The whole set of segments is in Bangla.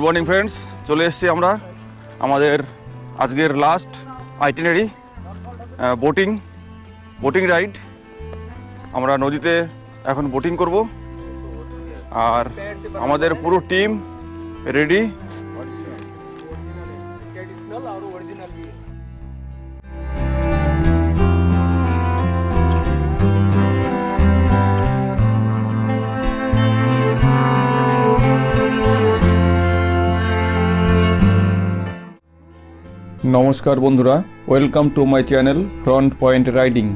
মর্নিং ফ্রেন্ডস, চলে এসেছি আমরা আমাদের আজকের লাস্ট আইটিনারি বোটিং রাইড। আমরা নদীতে এখন বোটিং করব আর আমাদের পুরো টিম রেডি। নমস্কার বন্ধুরা, welcome to my channel front point riding.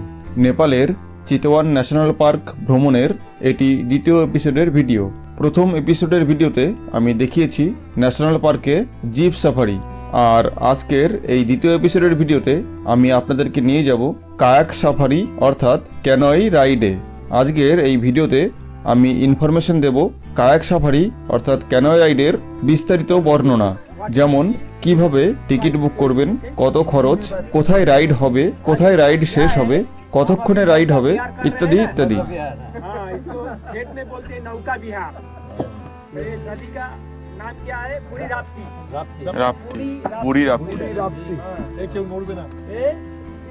নেপালের চিতওয়ান ন্যাশনাল পার্ক ভ্রমণের এটি দ্বিতীয় এপিসোডের ভিডিও। প্রথম এপিসোডের ভিডিওতে আমি দেখিয়েছি ন্যাশনাল পার্কে জিপ সাফারি, আর আজকের এই দ্বিতীয় এপিসোডের ভিডিওতে আমি আপনাদেরকে নিয়ে যাব কায়াক সাফারি অর্থাৎ ক্যানয় রাইডে। আজকের এই ভিডিওতে আমি ইনফরমেশন দেব কায়াক সাফারি অর্থাৎ ক্যানয় রাইডের বিস্তারিত বর্ণনা, যেমন কিভাবে টিকিট বুক করবেন, কত খরচ, কোথায় রাইড হবে, কোথায় রাইড শেষ হবে, কতক্ষণে রাইড হবে, ইত্যাদি ইত্যাদি।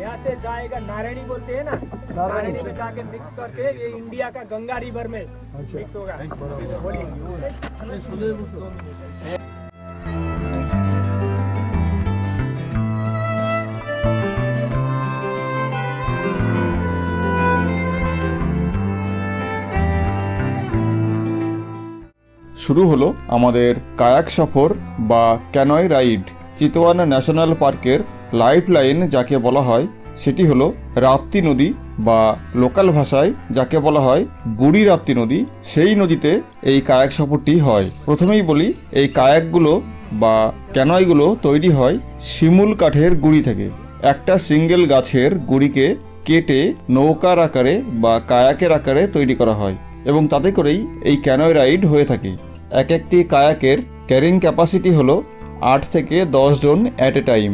यहाँ से जाएगा नारायणी बोलते हैं ना, नारायणी में जाके मिक्स करके ये इंडिया का गंगा रिवर में मिक्स होगा। बोलिए। শুরু হলো আমাদের কায়াক সফর বা ক্যানয় রাইড। চিতওয়ান ন্যাশনাল পার্কের লাইফ লাইন যাকে বলা হয় সেটি হলো রাপ্তি নদী, বা লোকাল ভাষায় যাকে বলা হয় বুড়ি রাপ্তি নদী। সেই নদীতে এই কায়াক সফরটি হয়। প্রথমেই বলি, এই কায়াকগুলো বা ক্যানয়গুলো তৈরি হয় শিমুল কাঠের গুঁড়ি থেকে। একটা সিঙ্গেল গাছের গুঁড়িকে কেটে নৌকার আকারে বা কায়াকের আকারে তৈরি করা হয় এবং তাতে করেই এই ক্যানয় রাইড হয়ে থাকে। এক একটি কায়াকের ক্যারিং ক্যাপাসিটি হলো 8 থেকে 10 জন অ্যাট এ টাইম।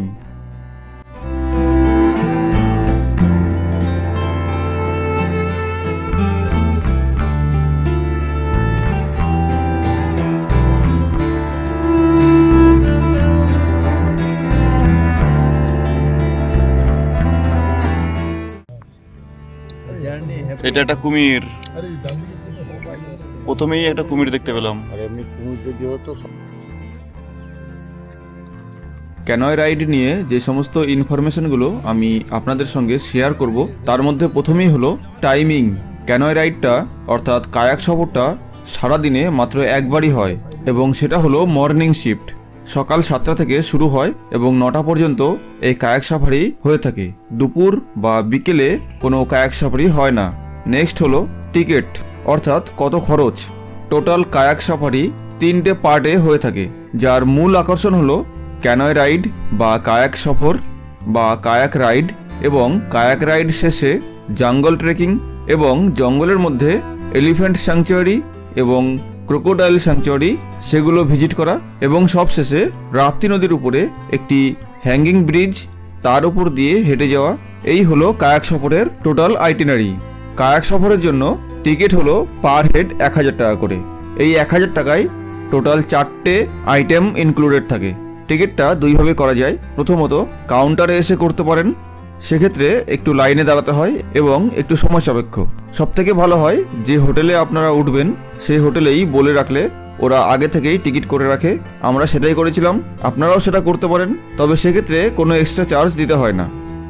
এটা একটা কুমির, প্রথমেই একটা কুমির দেখতে পেলাম। ক্যানয় রাইড নিয়ে যে সমস্ত ইনফরমেশনগুলো আমি আপনাদের সঙ্গে শেয়ার করব, তার মধ্যে প্রথমেই হলো টাইমিং। ক্যানয় রাইডটা অর্থাৎ কায়াক সফরটা সারাদিনে মাত্র একবারই হয় এবং সেটা হলো মর্নিং শিফট। সকাল 7টা থেকে শুরু হয় এবং 9টা পর্যন্ত এই কায়াক সাফারি হয়ে থাকে। দুপুর বা বিকেলে কোনো কায়াক সাফারি হয় না। নেক্সট হলো টিকিট অর্থাৎ কত খরচ। টোটাল কায়াক সাফারি 3টে পার্টে হয়ে থাকে, যার মূল আকর্ষণ হলো ক্যানয় রাইড বা কায়াক সফর বা কায়াক রাইড, এবং কায়াক রাইড শেষে জঙ্গল ট্রেকিং এবং জঙ্গলের মধ্যে এলিফ্যান্ট স্যাংচুয়ারি এবং ক্রোকোডাইল স্যাংচুয়ারি সেগুলো ভিজিট করা, এবং সবশেষে রাপ্তি নদীর উপরে একটি হ্যাঙ্গিং ব্রিজ, তার উপর দিয়ে হেঁটে যাওয়া। এই হলো কায়াক সফরের টোটাল আইটিনারি। কায়াক সফরের জন্য টিকিট হলো পার হেড 1000 টাকা করে। এই 1000 টাকায় টোটাল 4টে আইটেম ইনক্লুডেড থাকে। টিকিটটা দুইভাবে করা যায়। প্রথমত কাউন্টারে এসে করতে পারেন, সেক্ষেত্রে একটু লাইনে দাঁড়াতে হয় এবং একটু সময় সাপেক্ষ। সবথেকে ভালো হয় যে হোটেলে আপনারা উঠবেন সেই হোটেলেই বলে রাখলে ওরা আগে থেকেই টিকিট করে রাখে। আমরা সেটাই করেছিলাম, আপনারাও সেটা করতে পারেন, তবে সেক্ষেত্রে কোনো এক্সট্রা চার্জ দিতে হয় না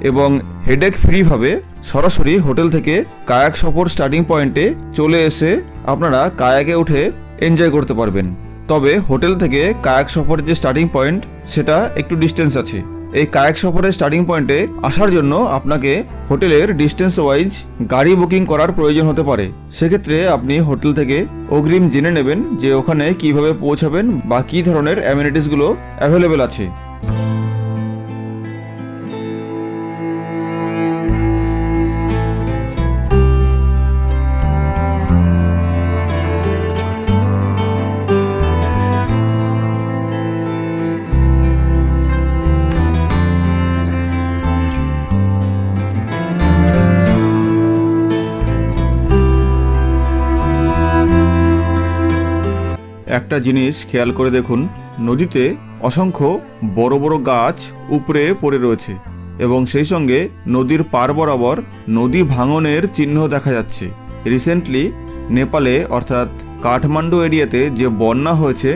এবং হেডেক ফ্রিভাবে সরাসরি হোটেল থেকে কায়াক সফর স্টার্টিং পয়েন্টে চলে এসে আপনারা কায়াকে উঠে এনজয় করতে পারবেন। তবে হোটেল থেকে কায়াক সফরের যে স্টার্টিং পয়েন্ট সেটা একটু ডিস্টেন্স আছে। এই কায়াক সফরের স্টার্টিং পয়েন্টে আসার জন্য আপনাকে হোটেলের ডিস্টেন্স ওয়াইজ গাড়ি বুকিং করার প্রয়োজন হতে পারে। সেক্ষেত্রে আপনি হোটেল থেকে অগ্রিম জেনে নেবেন যে ওখানে কিভাবে পৌঁছাবেন বা কী ধরনের অ্যামিনিটিসগুলো অ্যাভেলেবেল আছে। একটা জিনিস খেয়াল করে দেখুন, নদীতে অসংখ্য বড় বড় গাছ উপরে পড়ে রয়েছে এবং সেই সঙ্গে নদীর পার বরাবর নদী ভাঙনের চিহ্ন দেখা যাচ্ছে। রিসেন্টলি নেপালে অর্থাৎ কাঠমান্ডু এরিয়াতে যে বন্যা হয়েছে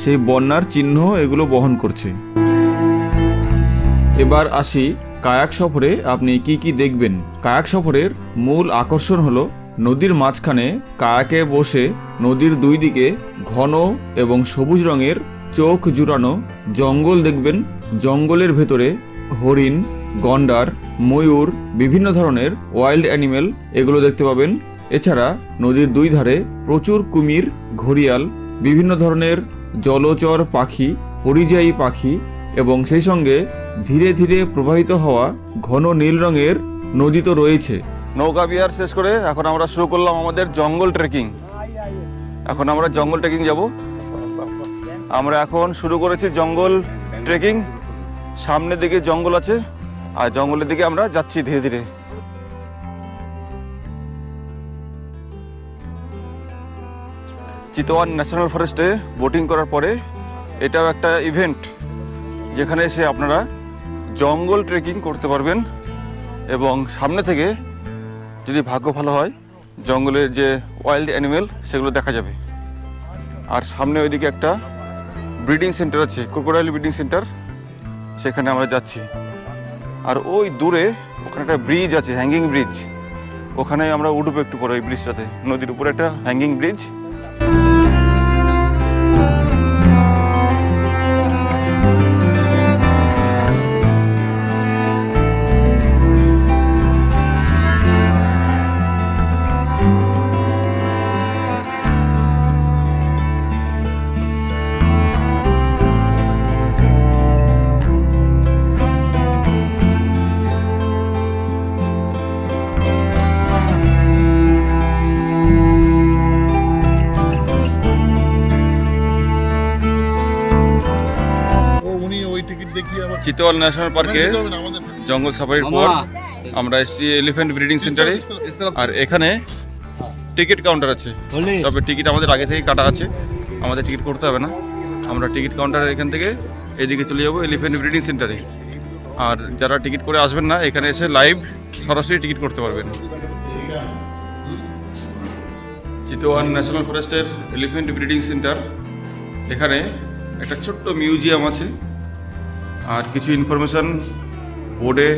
সেই বন্যার চিহ্ন এগুলো বহন করছে। এবার আসি কায়াক সফরে আপনি কি কি দেখবেন। কায়াক সফরের মূল আকর্ষণ হলো নদীর মাঝখানে কায়াকে বসে নদীর দুই দিকে ঘন এবং সবুজ রঙের চোখ জুড়ানো জঙ্গল দেখবেন। জঙ্গলের ভেতরে হরিণ, গন্ডার, ময়ূর, বিভিন্ন ধরনের ওয়াইল্ড অ্যানিমেল এগুলো দেখতে পাবেন। এছাড়া নদীর দুই ধারে প্রচুর কুমির, ঘড়িয়াল, বিভিন্ন ধরনের জলচর পাখি, পরিযায়ী পাখি এবং সেই সঙ্গে ধীরে ধীরে প্রবাহিত হওয়া ঘন নীল রঙের নদী তো রয়েছে। নৌকা বিহার শেষ করে এখন আমরা শুরু করলাম আমাদের জঙ্গল ট্রেকিং। এখন আমরা জঙ্গল ট্রেকিং যাব। আমরা এখন শুরু করেছি জঙ্গল ট্রেকিং। সামনের দিকে জঙ্গল আছে আর জঙ্গলের দিকে আমরা যাচ্ছি ধীরে ধীরে। চিতওয়ান ন্যাশনাল ফরেস্টে বোটিং করার পরে এটাও একটা ইভেন্ট যেখানে এসে আপনারা জঙ্গল ট্রেকিং করতে পারবেন এবং সামনে থেকে যদি ভাগ্য ভালো হয় জঙ্গলের যে ওয়াইল্ড অ্যানিমেল সেগুলো দেখা যাবে। আর সামনে ওইদিকে একটা ব্রিডিং সেন্টার আছে, ক্রোকোডাইল ব্রিডিং সেন্টার, সেখানে আমরা যাচ্ছি। আর ওই দূরে ওখানে একটা ব্রিজ আছে, হ্যাঙ্গিং ব্রিজ, ওখানে আমরা উঠবো একটু পরে। ওই ব্রিজটাতে নদীর উপরে একটা হ্যাঙ্গিং ব্রিজ। চিতওয়াল ন্যাশনাল পার্কে জঙ্গল সাফারির পর আমরা এসেছি এলিফ্যান্ট ব্রিডিং সেন্টারে। আর এখানে টিকিট কাউন্টার আছে, তবে টিকিট আমাদের আগে থেকে কাটা আছে, আমাদের টিকিট করতে হবে না। আমরা টিকিট কাউন্টারের এখান থেকে এদিকে চলে যাবো এলিফ্যান্ট ব্রিডিং সেন্টারে। আর যারা টিকিট করে আসবেন না, এখানে এসে লাইভ সরাসরি টিকিট করতে পারবেন। চিতওয়ান ন্যাশনাল ফরেস্টের এলিফ্যান্ট ব্রিডিং সেন্টার, এখানে একটা ছোট্ট মিউজিয়াম আছে আর কিছু ইনফরমেশন বোর্ডে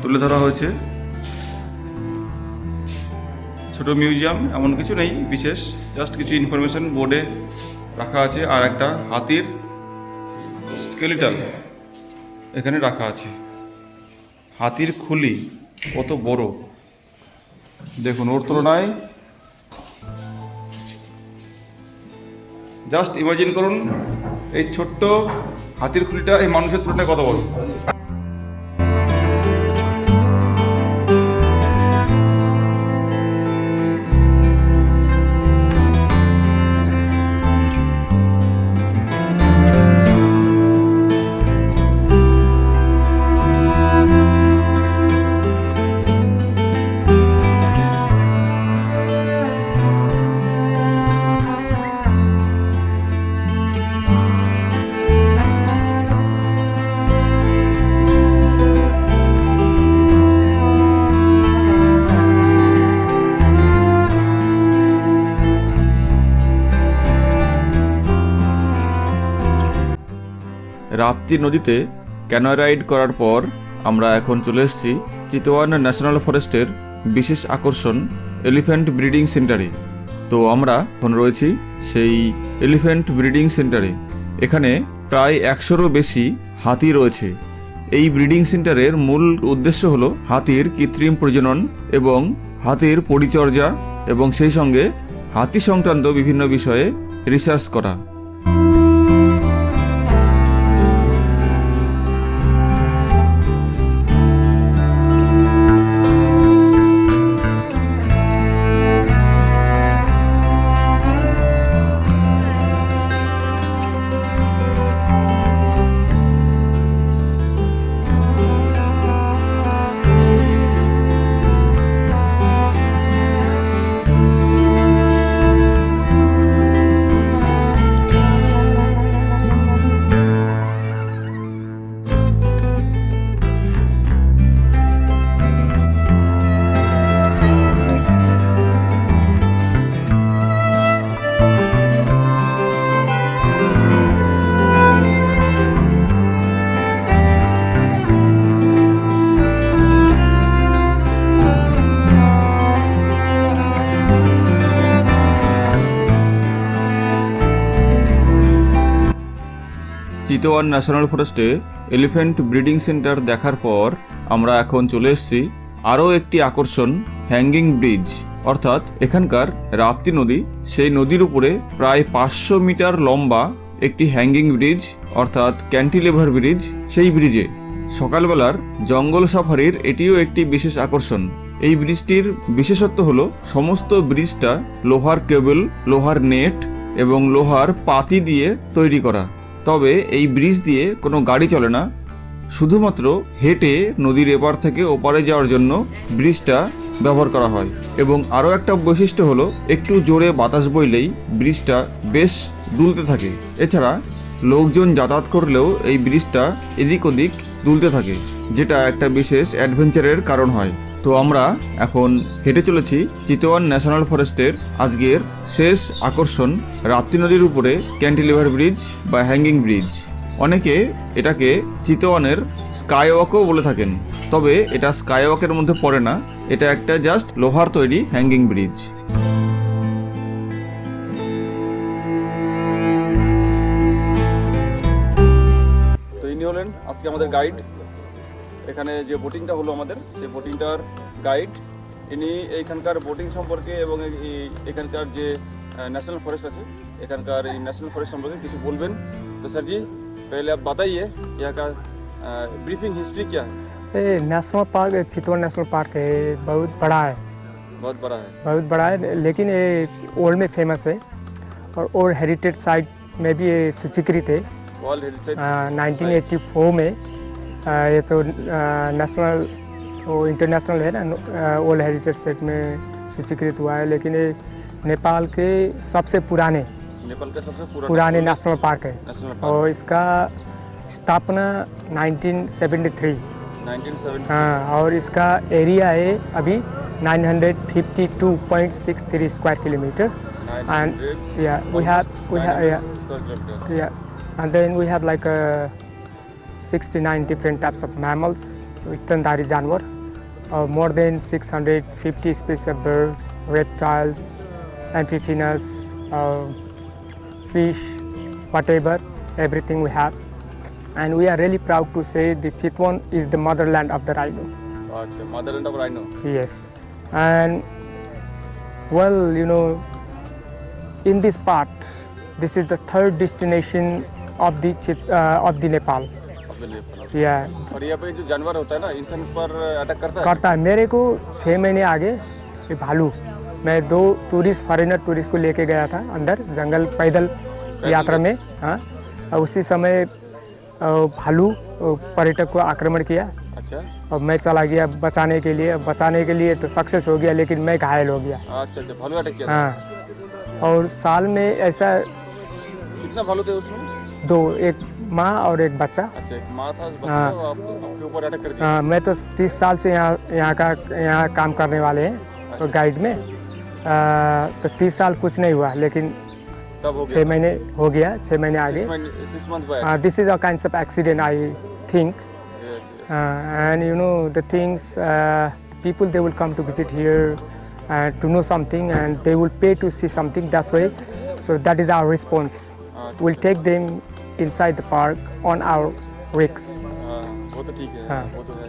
তুলে ধরা হয়েছে। ছোট মিউজিয়াম, এমন কিছু নেই বিশেষ, জাস্ট কিছু ইনফরমেশন বোর্ডে রাখা আছে। আর একটা হাতির স্কেলিটাল এখানে রাখা আছে। হাতির খুলি কত বড় দেখুন, ওর তুলনায় জাস্ট ইমাজিন করুন এই ছোট্ট হাতির খুলিটা এই মানুষের তুলনায় কত বড়। রাপ্তি নদীতে ক্যানোয় রাইড করার পর আমরা এখন চলে এসেছি চিতওয়ান ন্যাশনাল ফরেস্টের বিশেষ আকর্ষণ এলিফ্যান্ট ব্রিডিং সেন্টারে। তো আমরা এখন রয়েছি সেই এলিফ্যান্ট ব্রিডিং সেন্টারে। এখানে প্রায় 100-রও বেশি হাতি রয়েছে। এই ব্রিডিং সেন্টারের মূল উদ্দেশ্য হলো হাতির কৃত্রিম প্রজনন এবং হাতির পরিচর্যা এবং সেই সঙ্গে হাতি সংক্রান্ত বিভিন্ন বিষয়ে রিসার্চ করা। চিতওয়ান ন্যাশনাল ফরেস্টে এলিফ্যান্ট ব্রিডিং সেন্টার দেখার পর আমরা এখন চলে এসেছি আরও একটি আকর্ষণ, হ্যাঙ্গিং ব্রিজ। অর্থাৎ এখানকার রাপ্তি নদী, সেই নদীর উপরে প্রায় 500 মিটার লম্বা একটি হ্যাঙ্গিং ব্রিজ অর্থাৎ ক্যান্টিলেভার ব্রিজ। সেই ব্রিজে সকালবেলার জঙ্গল সাফারির এটিও একটি বিশেষ আকর্ষণ। এই ব্রিজটির বিশেষত্ব হলো সমস্ত ব্রিজটা লোহার কেবল, লোহার নেট এবং লোহার পাতি দিয়ে তৈরি করা। তবে এই ব্রিজ দিয়ে কোনো গাড়ি চলে না, শুধুমাত্র হেঁটে নদীর এপার থেকে ওপারে যাওয়ার জন্য ব্রিজটা ব্যবহার করা হয়। এবং আরও একটা বৈশিষ্ট্য হলো একটু জোরে বাতাস বইলেই ব্রিজটা বেশ দুলতে থাকে। এছাড়া লোকজন যাতায়াত করলেও এই ব্রিজটা এদিক ওদিক দুলতে থাকে, যেটা একটা বিশেষ অ্যাডভেঞ্চারের কারণ হয়। তো আমরা এখন হেঁটে চলেছি চিতওয়ান ন্যাশনাল ফরেস্টের আজকের শেষ আকর্ষণ, রাপ্তি নদীর উপরে ক্যান্টিলিভার ব্রিজ বা হ্যাঙ্গিং ব্রিজ। অনেকে এটাকে চিতওয়ানের স্কাই ওয়াকও বলে থাকেন, তবে এটা স্কাই ওয়াকের মধ্যে পড়ে না, এটা একটা জাস্ট লোহার তৈরি হ্যাঙ্গিং ব্রিজ। তো ইনি হলেন আজকে আমাদের গাইড। এখানে যে বোটিংটা হলো আমাদের, সেই বোটিংটার গাইড ইনি। এইখানকার বোটিং সম্পর্কে এবং এখানকার যে ন্যাশনাল ফরেস্ট আছে, এখানকার এই ন্যাশনাল ফরেস্ট সম্পর্কে কিছু বলবেন। तो सर जी पहले आप बताइए यहाँ का ब्रीफिंग हिस्ट्री क्या है? ये नेशनल पार्क, चितवन नेशनल पार्क है, बहुत बड़ा है, बहुत बड़ा है, बहुत बड़ा है। लेकिन ये वर्ल्ड में फेमस है और हेरिटेज साइट में भी ये सूचीकृत है। वर्ल्ड हेरिटेज 1984 में ये तो नेशनल वो इंटरनेशनल है ना, वर्ल्ड हेरिटेज साइट में सूचीकृत हुआ है। लेकिन ये नेपाल के सबसे पुराने नेपाल का सबसे पुराने नेशनल पार्क है नेशनल और इसका स्थापना 1973। 1970 हाँ, और इसका एरिया है अभी 952.63 square kilometre. And yeah, we have and then we have like 69 different types of mammals, स्तनधारी जानवर, more than 650 species of bird, reptiles, amphibians, fish, whatever, everything we have. And we are really proud to say the Chitwan is the motherland of the rhino. अच्छा, motherland of rhino. Yes, and well, you know, in this part, this is the third destination of the Nepal. of the Nepal. Yeah, और यहाँ पे जो जानवर होता है ना, इंसान पर अटैक करता है? करता है। मेरे को 6 महीने आगे ये भालू, मैं 2 फॉरेनर टूरिस्ट को लेके गया था अंदर जंगल पैदल यात्रा में। हाँ, और उसी समय भालू पर्यटक को आक्रमण किया अच्छा और मैं चला गया बचाने के लिए तो सक्सेस हो गया, लेकिन मैं घायल हो गया। अच्छा अच्छा, भालू अटैक किया था? हाँ, और साल में ऐसा कितना भालू थे उसमें? 2, एक माँ और एक बच्चा। अच्छा, एक माँ था, बच्चा हाँ। था, आपके ऊपर अटैक कर दिया? हाँ, मैं तो 30 साल से यहाँ काम करने वाले हैं तो गाइड में। तो 30 साल कुछ नहीं हुआ, लेकिन तब हो 6 गया? महीने हो गया, 6 महीने आगे। 6 months back? This is a kind of accident, I think. Yes, yes. And you know the things, people they will come to visit here to know something, and they will pay to see something. That's why, so that is our response. We'll take them inside the park on our risks. हाँ, वो तो ठीक है, हाँ। वो तो है।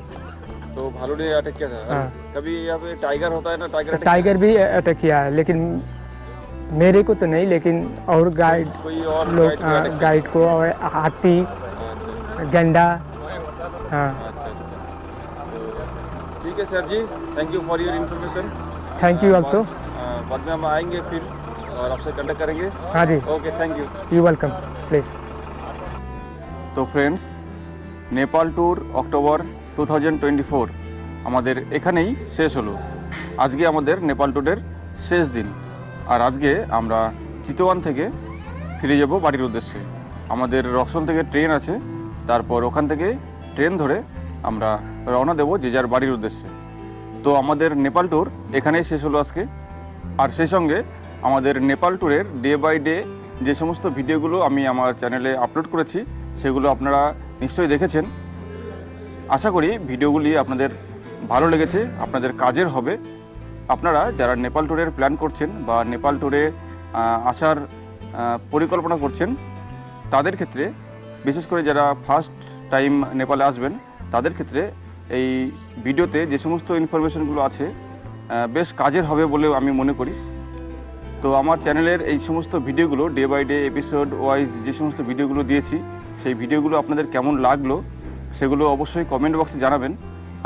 तो भालू ने अटैक किया था? हाँ। कभी यहाँ पे टाइगर होता है ना, टाइगर अटैक टाइगर भी अटैक किया है, लेकिन मेरे को तो नहीं, लेकिन और गाइड कोई और लोग guide को attack गाइड को, और हाथी, गंडा। हाँ, अच्छा अच्छा, तो ठीक है सर जी, thank you for your information. Thank you also. बाद में हम आएंगे फिर और आपसे कांटेक्ट करेंगे। हाँ जी, okay, thank you. You welcome, please. তো ফ্রেন্ডস, নেপাল ট্যুর অক্টোবর 2024 আমাদের এখানেই শেষ হলো। আজকে আমাদের নেপাল ট্যুরের শেষ দিন, আর আজকে আমরা চিতওয়ান থেকে ফিরে যাব বাড়ির উদ্দেশ্যে। আমাদের রক্সল থেকে ট্রেন আছে, তারপর ওখান থেকে ট্রেন ধরে আমরা রওনা দেব যে যার বাড়ির উদ্দেশ্যে। তো আমাদের নেপাল ট্যুর এখানেই শেষ হলো আজকে। আর সেই সঙ্গে আমাদের নেপাল ট্যুরের ডে বাই ডে যে সমস্ত ভিডিওগুলো আমি আমার চ্যানেলে আপলোড করেছি, সেগুলো আপনারা নিশ্চয়ই দেখেছেন। আশা করি ভিডিওগুলি আপনাদের ভালো লেগেছে, আপনাদের কাজের হবে। আপনারা যারা নেপাল ট্যুরের প্ল্যান করছেন বা নেপাল ট্যুরে আসার পরিকল্পনা করছেন, তাদের ক্ষেত্রে বিশেষ করে যারা ফার্স্ট টাইম নেপালে আসবেন তাদের ক্ষেত্রে এই ভিডিওতে যে সমস্ত ইনফরমেশনগুলো আছে বেশ কাজের হবে বলে আমি মনে করি। তো আমার চ্যানেলের এই সমস্ত ভিডিওগুলো day by day episode wise যে সমস্ত ভিডিওগুলো দিয়েছি সেই ভিডিওগুলো আপনাদের কেমন লাগলো সেগুলো অবশ্যই কমেন্ট বক্সে জানাবেন।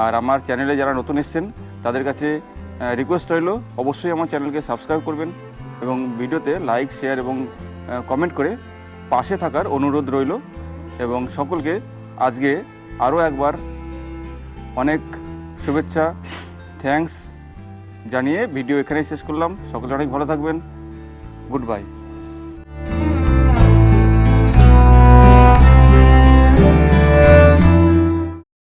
আর আমার চ্যানেলে যারা নতুন এসেছেন তাদের কাছে রিকোয়েস্ট রইল অবশ্যই আমার চ্যানেলকে সাবস্ক্রাইব করবেন এবং ভিডিওতে লাইক শেয়ার এবং কমেন্ট করে পাশে থাকার অনুরোধ রইল। এবং সকলকে আজকে আরও একবার অনেক শুভেচ্ছা, থ্যাঙ্কস জানিয়ে ভিডিও এখানেই শেষ করলাম। সকলে অনেক ভালো থাকবেন। Good bye.